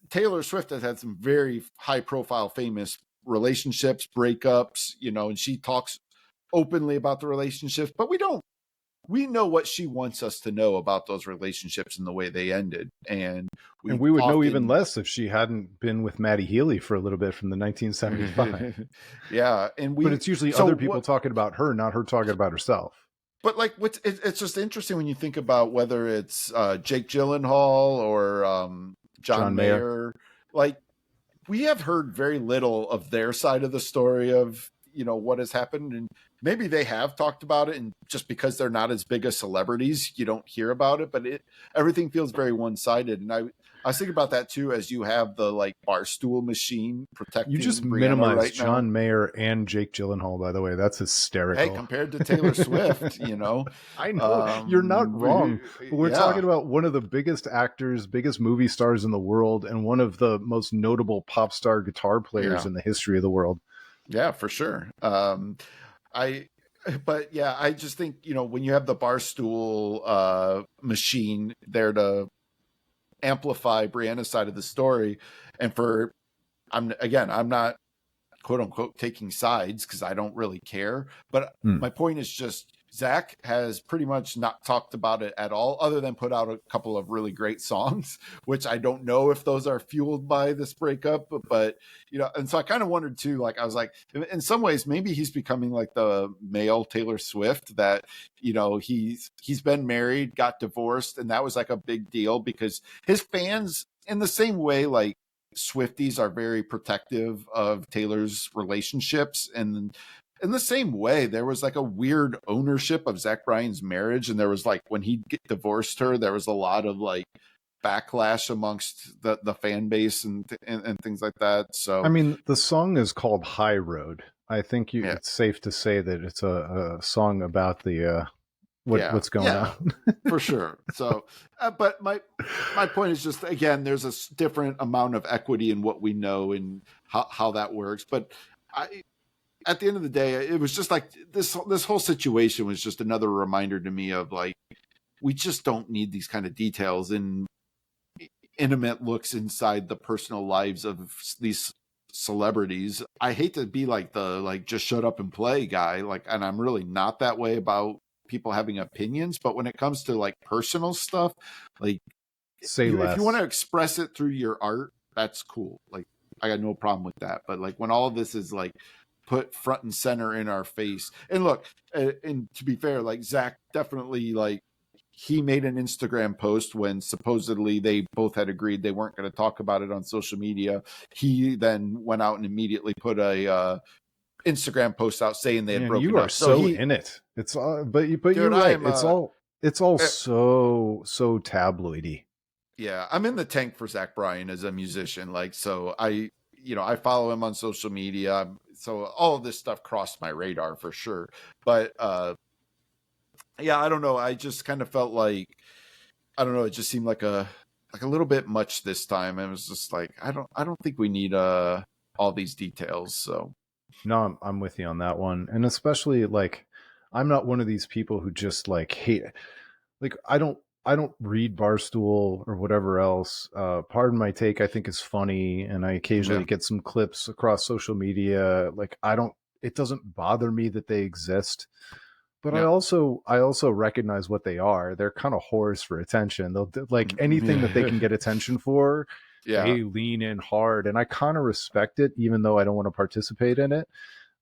Taylor Swift has had some very high profile, famous relationships, breakups, you know, and she talks openly about the relationships, but we know what she wants us to know about those relationships and the way they ended. And we would know even less if she hadn't been with Maddie Healy for a little bit from the 1975. Yeah. But it's usually other people talking about her, not her talking about herself. But like, it's just interesting when you think about whether it's Jake Gyllenhaal or John Mayer. Like, we have heard very little of their side of the story of, you know, what has happened. And maybe they have talked about it, and just because they're not as big as celebrities, you don't hear about it, but everything feels very one-sided. And I was thinking about that too, as you have the like Barstool machine protecting. You just Brianna minimized John Mayer and Jake Gyllenhaal, by the way. That's hysterical. Hey, compared to Taylor Swift, you know. I know. You're not wrong. But we're talking about one of the biggest actors, biggest movie stars in the world, and one of the most notable pop star guitar players in the history of the world. Yeah, for sure. I just think, you know, when you have the Barstool machine there to amplify Brianna's side of the story, and I'm not quote unquote taking sides because I don't really care, but my point is just Zach has pretty much not talked about it at all, other than put out a couple of really great songs, which I don't know if those are fueled by this breakup, but you know, and so I kind of wondered too, like, I was like, in some ways, maybe he's becoming like the male Taylor Swift that, you know, he's been married, got divorced, and that was like a big deal because his fans, in the same way, like, Swifties are very protective of Taylor's relationships, and in the same way, there was like a weird ownership of Zach Bryan's marriage. And there was like, when he divorced her, there was a lot of like backlash amongst the fan base and things like that. So, I mean, the song is called High Road. I think it's safe to say that it's a song about the, what's going on. For sure. So, but my point is just, again, there's a different amount of equity in what we know and how that works. But at the end of the day, it was just like this whole situation was just another reminder to me of like, we just don't need these kind of details and intimate looks inside the personal lives of these celebrities. I hate to be like the, like, just shut up and play guy. Like, and I'm really not that way about people having opinions, but when it comes to like personal stuff, like, Say if you want less. to express it through your art, that's cool. Like, I got no problem with that. But like when all this is like put front and center in our face, and look, and to be fair, like Zach definitely, like, he made an Instagram post when supposedly they both had agreed they weren't going to talk about it on social media. He then went out and immediately put a Instagram post out saying they had Man, broken you are up. So so he, in it. It's but dude, you're right. I'm It's all eh, so tabloidy. yeah, I'm in the tank for Zach Bryan as a musician. Like, so I follow him on social media. So all of this stuff crossed my radar for sure. But yeah, I don't know. I just kind of felt like, I don't know. It just seemed like a little bit much this time. It was just like, I don't think we need all these details. So No, I'm with you on that one. And especially like I'm not one of these people who just like hate like I don't read Barstool or whatever else. Pardon my take, I think is funny and I occasionally yeah, get some clips across social media. Like I don't it doesn't bother me that they exist. But yeah, I also recognize what they are. They're kind of whores for attention. They'll like anything that they can get attention for, yeah. they lean in hard and I kind of respect it even though I don't want to participate in it.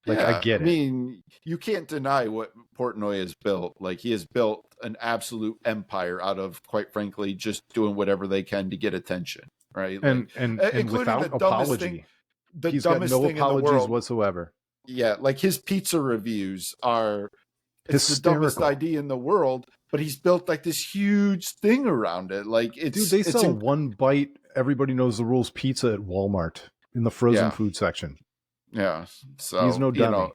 Like I Yeah, I get it. mean, you can't deny what Portnoy has built. Like, he has built an absolute empire out of, quite frankly, just doing whatever they can to get attention, right? Like, And including without apology. the He's got dumbest no thing in the apologies world. whatsoever. Yeah, like his pizza reviews are, it's the dumbest Hysterical. idea in the world, but he's built like this huge thing around it. Like, Dude, they it's sell one bite, everybody knows the rules pizza at Walmart in the frozen yeah, food section. yeah. He's So, no dummy.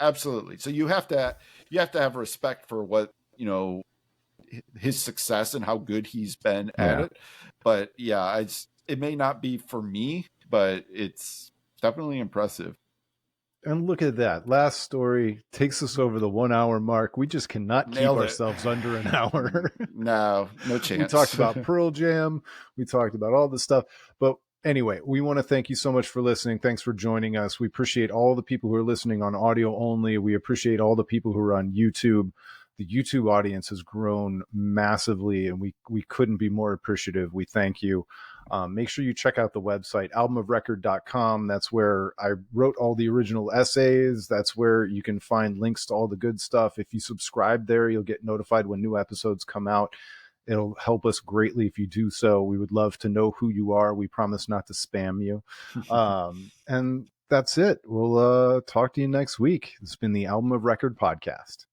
absolutely. So you have to have respect for what, his success and how good he's been at Yeah. it. But yeah, it may not be for me, but it's definitely impressive. And look at that. Last story takes us over the 1 hour mark. We just cannot keep Nailed it. ourselves under an hour. No We talked chance. about Pearl Jam. We talked about all this stuff. But anyway, we want to thank you so much for listening. Thanks for joining us. We appreciate all the people who are listening on audio only. We appreciate all the people who are on YouTube. The YouTube audience has grown massively, and we couldn't be more appreciative. We thank you. Make sure you check out the website, albumofrecord.com. That's where I wrote all the original essays. That's where you can find links to all the good stuff. If you subscribe there, you'll get notified when new episodes come out. It'll help us greatly if you do so. We would love to know who you are. We promise not to spam you. And that's it. We'll talk to you next week. It's been the Album of Record podcast.